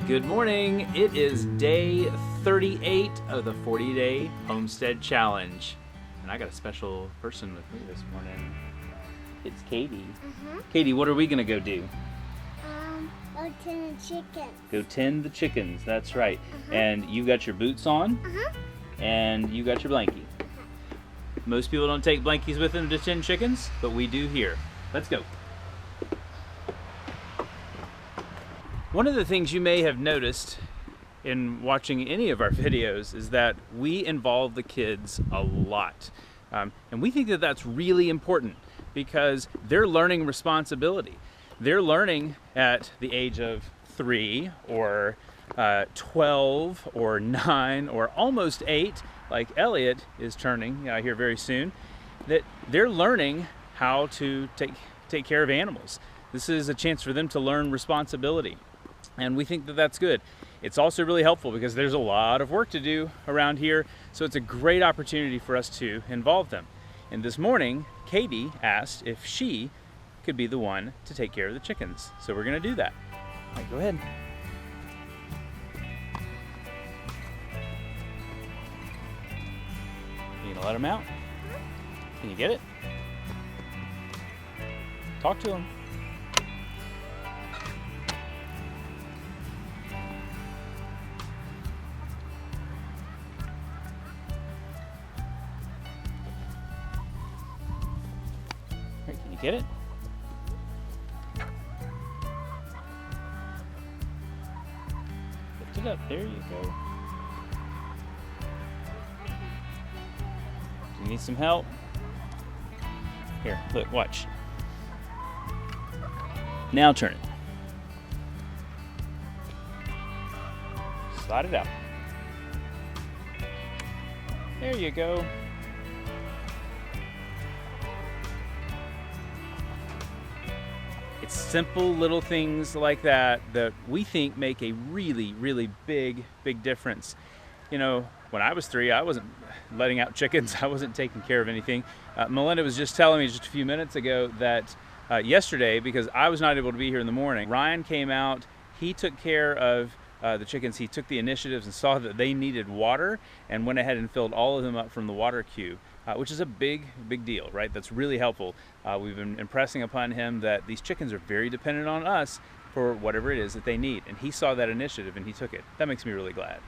Good morning. It is day 38 of the 40-day Homestead Challenge. And I got a special person with me this morning. It's Katie. Katie, what are we going to go do? Go tend the chickens. Go tend the chickens, that's right. And you got your boots on, and you got your blankie. Most people don't take blankies with them to tend chickens, but we do here. Let's go. One of the things you may have noticed in watching any of our videos is that we involve the kids a lot. And we think that that's really important because they're learning responsibility. They're learning at the age of 3 or 12 or 9 or almost 8, like Elliot is turning here very soon, that they're learning how to take care of animals. This is a chance for them to learn responsibility. And we think that that's good. It's also really helpful because there's a lot of work to do around here, so it's a great opportunity for us to involve them. And this morning, Katie asked if she could be the one to take care of the chickens. So we're gonna do that. All right, go ahead. You gonna let them out? Can you get it? Talk to them. Can you get it? Lift it up. There you go. Do you need some help? Here, look, watch. Now turn it. Slide it out. There you go. It's simple little things like that that we think make a really, really big difference. You know, when I was 3, I wasn't letting out chickens. I wasn't taking care of anything. Melinda was just telling me just a few minutes ago that yesterday, because I was not able to be here in the morning, Ryan came out, he took care of the chickens. He took the initiatives and saw that they needed water and went ahead and filled all of them up from the water queue. Which is a big deal, right? That's really helpful. We've been impressing upon him that these chickens are very dependent on us for whatever it is that they need. And he saw that initiative and he took it. That makes me really glad.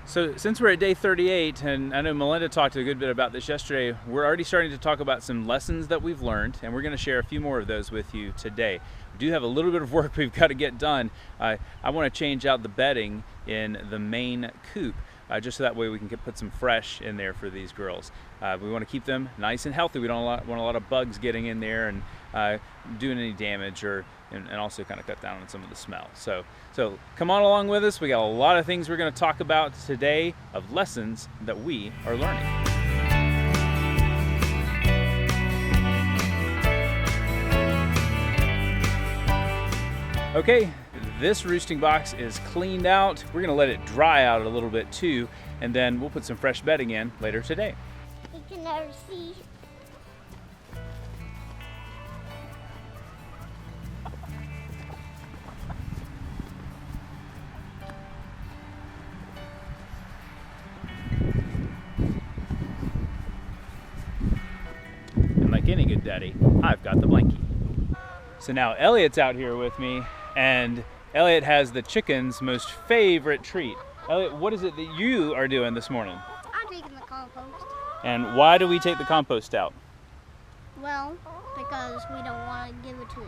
So since we're at day 38, and I know Melinda talked a good bit about this yesterday, we're already starting to talk about some lessons that we've learned, and we're gonna share a few more of those with you today. We do have a little bit of work we've got to get done. I wanna change out the bedding in the main coop. Just so that way we can put some fresh in there for these girls. We want to keep them nice and healthy. We don't want a lot of bugs getting in there and doing any damage, and also kind of cut down on some of the smell. So come on along with us. We got a lot of things we're going to talk about today of lessons that we are learning. Okay. This roosting box is cleaned out. We're gonna let it dry out a little bit too, and then we'll put some fresh bedding in later today. You can never see. And like any good daddy, I've got the blankie. So now Elliot's out here with me, and Elliot has the chicken's most favorite treat. Elliot, what is it that you are doing this morning? I'm taking the compost. And why do we take the compost out? Well, because we don't want to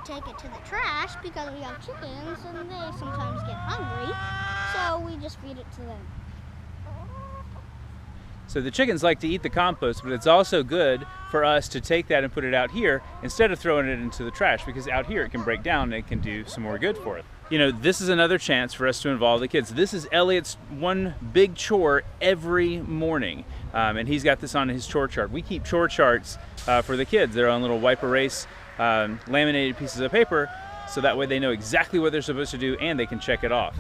take it to the trash because we have chickens and they sometimes get hungry. So we just feed it to them. So the chickens like to eat the compost, but it's also good for us to take that and put it out here instead of throwing it into the trash, because out here it can break down and it can do some more good for it. You know, this is another chance for us to involve the kids. This is Elliot's one big chore every morning, and he's got this on his chore chart. We keep chore charts for the kids. They're on little wipe erase laminated pieces of paper, so that way they know exactly what they're supposed to do and they can check it off.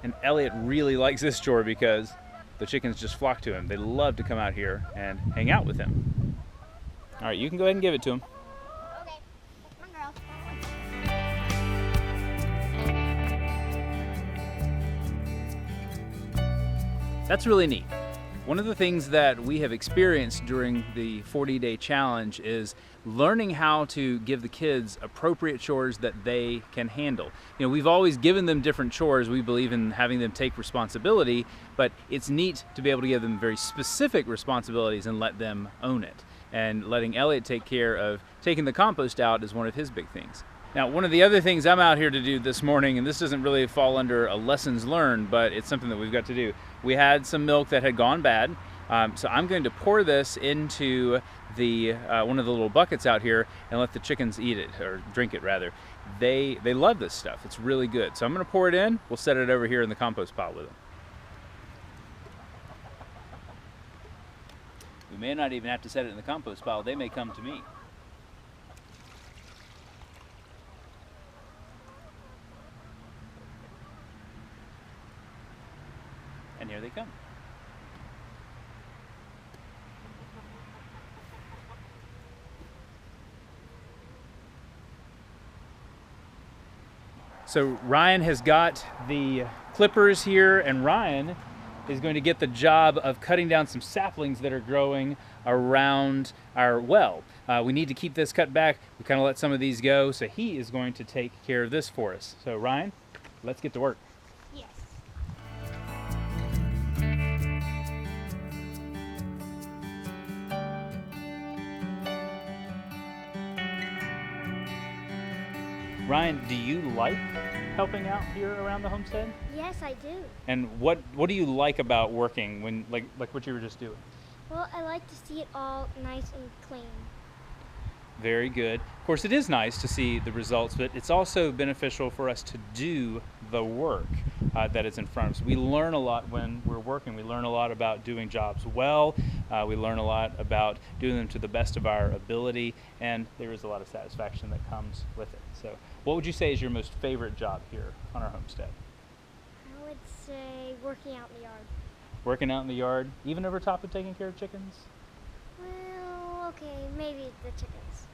And Elliot really likes this chore because the chickens just flock to him. They love to come out here and hang out with him. All right, you can go ahead and give it to him. Okay, come on, girl. That's really neat. One of the things that we have experienced during the 40-day challenge is learning how to give the kids appropriate chores that they can handle. You know, we've always given them different chores. We believe in having them take responsibility, but it's neat to be able to give them very specific responsibilities and let them own it. And letting Elliot take care of taking the compost out is one of his big things. Now, one of the other things I'm out here to do this morning, and this doesn't really fall under a lessons learned, but it's something that we've got to do. We had some milk that had gone bad, so I'm going to pour this into the one of the little buckets out here and let the chickens eat it, or drink it rather. They love this stuff. It's really good. So I'm going to pour it in. We'll set it over here in the compost pile with them. We may not even have to set it in the compost pile. They may come to me. And here they come. So Ryan has got the clippers here, and Ryan is going to get the job of cutting down some saplings that are growing around our well. We need to keep this cut back. We kind of let some of these go, so he is going to take care of this for us. So Ryan, let's get to work. Yes. Ryan, do you like helping out here around the homestead? Yes, I do. And what do you like about working when like what you were just doing? Well, I like to see it all nice and clean. Very good. Of course, it is nice to see the results, but it's also beneficial for us to do the work that is in front of us. We learn a lot when we're working. We learn a lot about doing jobs well. We learn a lot about doing them to the best of our ability, and there is a lot of satisfaction that comes with it. So, what would you say is your most favorite job here on our homestead? I would say working out in the yard. Working out in the yard, even over top of taking care of chickens? Well, okay, maybe the chickens.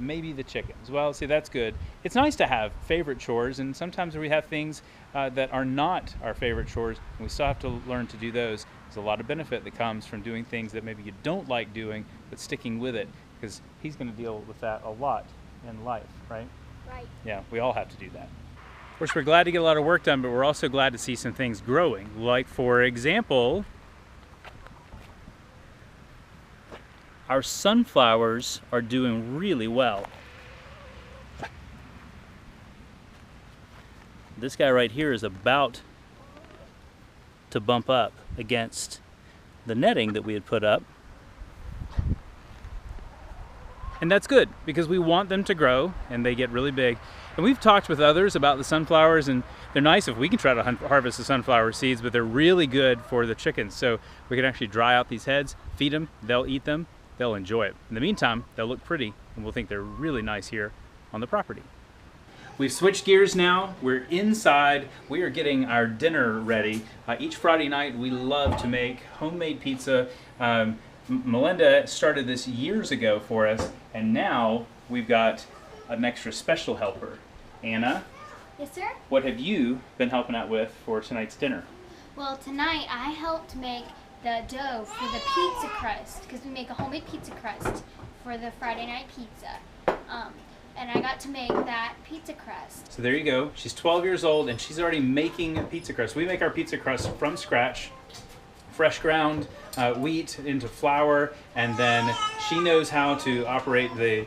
Maybe the chickens. Well, see, that's good. It's nice to have favorite chores, and sometimes we have things that are not our favorite chores, and we still have to learn to do those. There's a lot of benefit that comes from doing things that maybe you don't like doing, but sticking with it, because he's going to deal with that a lot in life, right? Right. Yeah, we all have to do that. Of course, we're glad to get a lot of work done, but we're also glad to see some things growing. Like, for example, our sunflowers are doing really well. This guy right here is about to bump up against the netting that we had put up. And that's good, because we want them to grow and they get really big. And we've talked with others about the sunflowers, and they're nice if we can try to harvest the sunflower seeds, but they're really good for the chickens. So we can actually dry out these heads, feed them, they'll eat them, they'll enjoy it. In the meantime, they'll look pretty, and we'll think they're really nice here on the property. We've switched gears now. We're inside. We are getting our dinner ready. Each Friday night, we love to make homemade pizza. Melinda started this years ago for us, and now we've got an extra special helper. Anna? Yes, sir? What have you been helping out with for tonight's dinner? Well, tonight I helped make the dough for the pizza crust, because we make a homemade pizza crust for the Friday night pizza. And I got to make that pizza crust. So there you go. She's 12 years old, and she's already making a pizza crust. We make our pizza crust from scratch, fresh ground wheat into flour, and then she knows how to operate the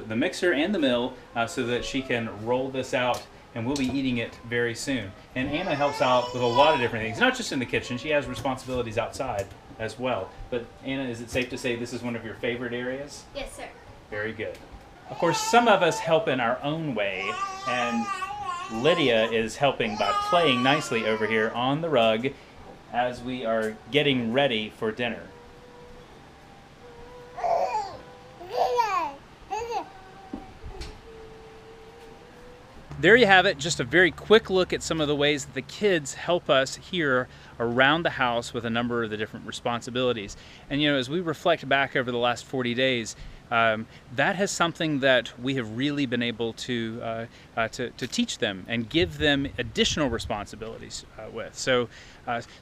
mixer and the mill so that she can roll this out, and we'll be eating it very soon. And Anna helps out with a lot of different things, not just in the kitchen. She has responsibilities outside as well. But Anna, is it safe to say this is one of your favorite areas? Yes, sir. Very good. Of course, some of us help in our own way, and Lydia is helping by playing nicely over here on the rug as we are getting ready for dinner. there you have it, just a very quick look at some of the ways that the kids help us here around the house with a number of the different responsibilities. And as we reflect back over the last 40 days, that has something that we have really been able to teach them and give them additional responsibilities with. So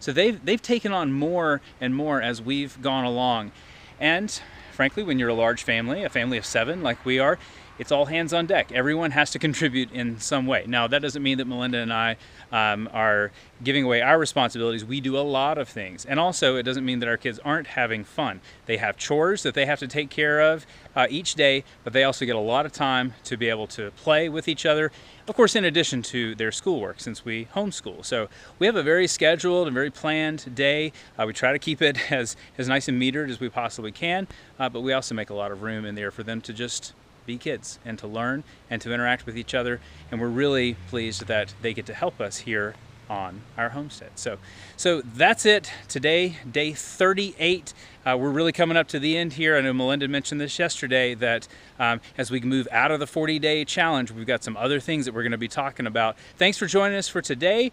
they've taken on more and more as we've gone along. And frankly, when you're a large family, a family of 7 like we are, it's all hands on deck. Everyone has to contribute in some way. Now, that doesn't mean that Melinda and I are giving away our responsibilities. We do a lot of things. And also, it doesn't mean that our kids aren't having fun. They have chores that they have to take care of each day, but they also get a lot of time to be able to play with each other, of course, in addition to their schoolwork, since we homeschool. So we have a very scheduled and very planned day. We try to keep it as nice and metered as we possibly can, but we also make a lot of room in there for them to just be kids and to learn and to interact with each other. And we're really pleased that they get to help us here on our homestead. So that's it today, day 38. We're really coming up to the end here. I know Melinda mentioned this yesterday, that as we move out of the 40-day challenge, we've got some other things that we're going to be talking about. Thanks for joining us for today.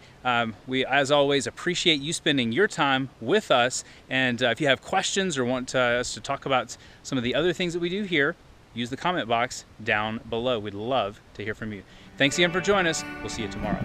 We, as always, appreciate you spending your time with us. And if you have questions or want us to talk about some of the other things that we do here, use the comment box down below. We'd love to hear from you. Thanks again for joining us. We'll see you tomorrow.